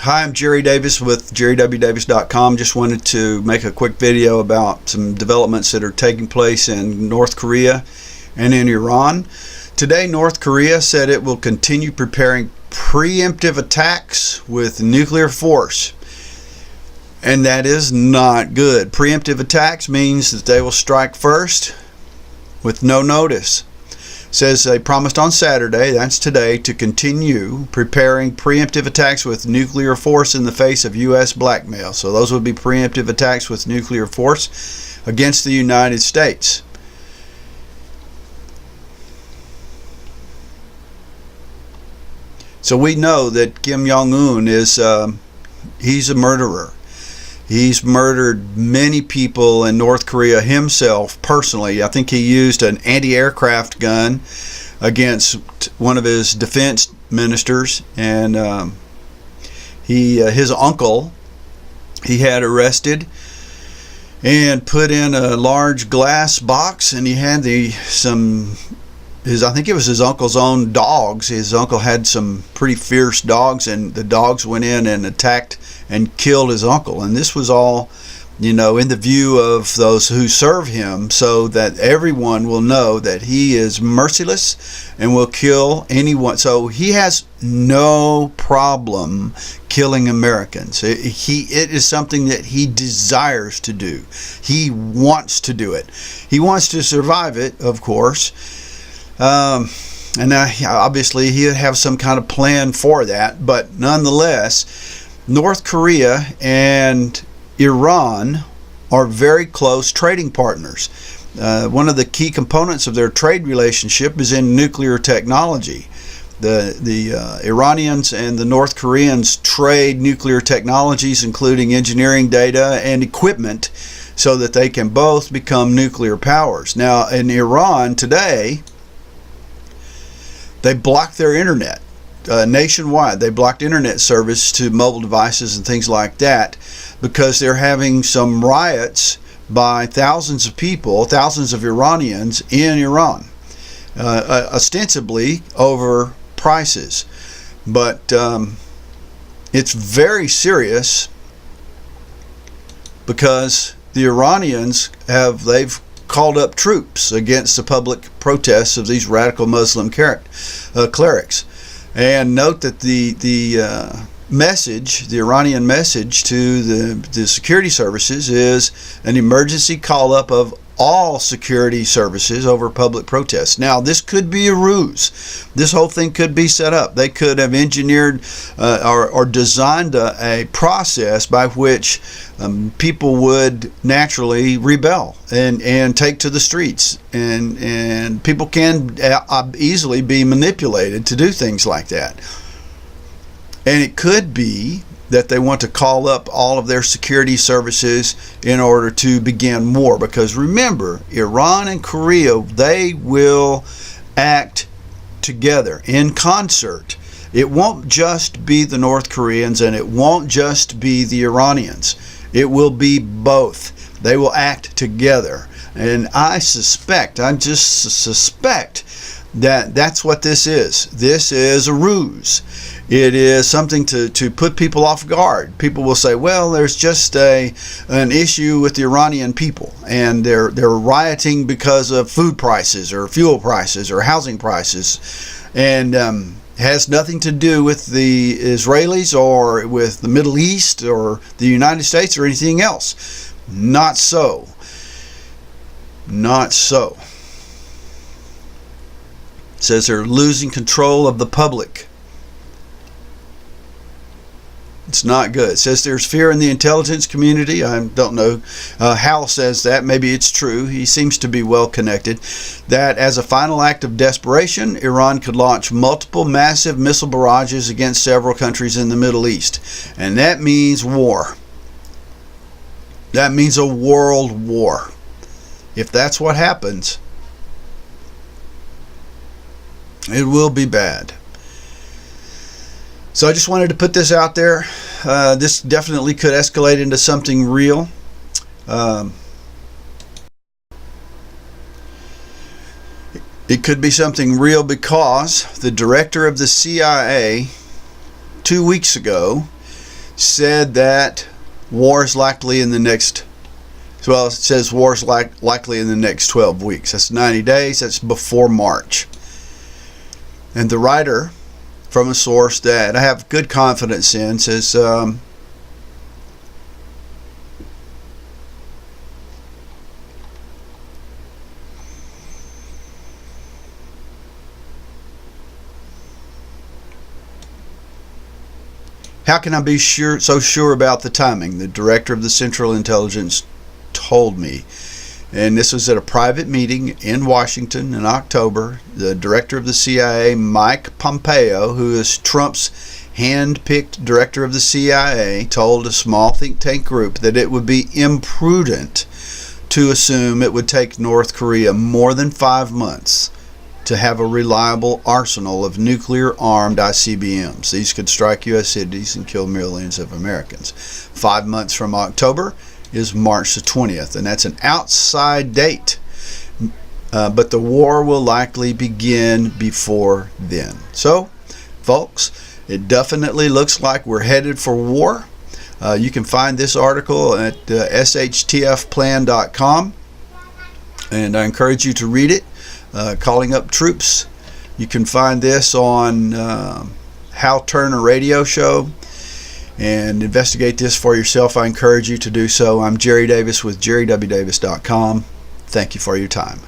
Hi, I'm Jerry Davis with jerrywdavis.com. Just wanted to make a quick video about some developments that are taking place in North Korea and in Iran. Today, North Korea said it will continue preparing preemptive attacks with nuclear force. And that is not good. Preemptive attacks means that they will strike first with no notice. Says they promised on Saturday, that's today, to continue preparing preemptive attacks with nuclear force in the face of U.S. blackmail. So those would be preemptive attacks with nuclear force against the United States. So we know that Kim Jong-un is he's a murderer. He's murdered many people in North Korea himself personally. I think he used an anti-aircraft gun against one of his defense ministers, and his uncle he had arrested and put in a large glass box, and he had I think it was his uncle's own dogs. His uncle had some pretty fierce dogs, and the dogs went in and attacked and killed his uncle. And this was all, in the view of those who serve him, so that everyone will know that he is merciless and will kill anyone. So he has no problem killing Americans. It is something that he desires to do. He wants to do it. He wants to survive it, of course. And obviously he'll have some kind of plan for that, but nonetheless, North Korea and Iran are very close trading partners. One of the key components of their trade relationship is in nuclear technology. The Iranians and the North Koreans trade nuclear technologies, including engineering data and equipment, so that they can both become nuclear powers. Now, in Iran today, they blocked their internet. Nationwide, they blocked internet service to mobile devices and things like that because they're having some riots by thousands of people, thousands of Iranians in Iran, ostensibly over prices. But it's very serious because the Iranians they've called up troops against the public protests of these radical Muslim clerics. And note that the message, the Iranian message to the security services is an emergency call up of all security services over public protests. Now, this could be a ruse. This whole thing could be set up. They could have engineered or designed a process by which people would naturally rebel and take to the streets. And people can easily be manipulated to do things like that. And it could be that they want to call up all of their security services in order to begin war. Because remember, Iran and Korea, they will act together in concert. It won't just be the North Koreans and it won't just be the Iranians. It will be both. They will act together. And I just suspect that that's what this is. This is a ruse. It is something to put people off guard. People will say, well, there's just an issue with the Iranian people, and they're rioting because of food prices or fuel prices or housing prices, and has nothing to do with the Israelis or with the Middle East or the United States or anything else. Not so. Not so. It says they're losing control of the public. It's not good. It says there's fear in the intelligence community. I don't know. Hal says that. Maybe it's true. He seems to be well connected. That as a final act of desperation, Iran could launch multiple massive missile barrages against several countries in the Middle East. And that means war. That means a world war. If that's what happens, it will be bad. So I just wanted to put this out there. This definitely could escalate into something real. It could be something real because the director of the CIA 2 weeks ago said that war is likely in the next, well, it says war is likely in the next 12 weeks. That's 90 days. That's before March. And the writer, from a source that I have good confidence in, says, how can I be so sure about the timing? The director of the Central Intelligence told me. And this was at a private meeting in Washington in October. The director of the CIA, Mike Pompeo, who is Trump's hand-picked director of the CIA, told a small think tank group that it would be imprudent to assume it would take North Korea more than 5 months to have a reliable arsenal of nuclear-armed ICBMs. These could strike U.S. cities and kill millions of Americans. 5 months from October is March the 20th, and that's an outside date. But the war will likely begin before then. So, folks, it definitely looks like we're headed for war. You can find this article at shtfplan.com, and I encourage you to read it. Calling up troops. You can find this on Hal Turner radio show and investigate this for yourself. I encourage you to do so. I'm Jerry Davis with jerrywdavis.com. Thank you for your time.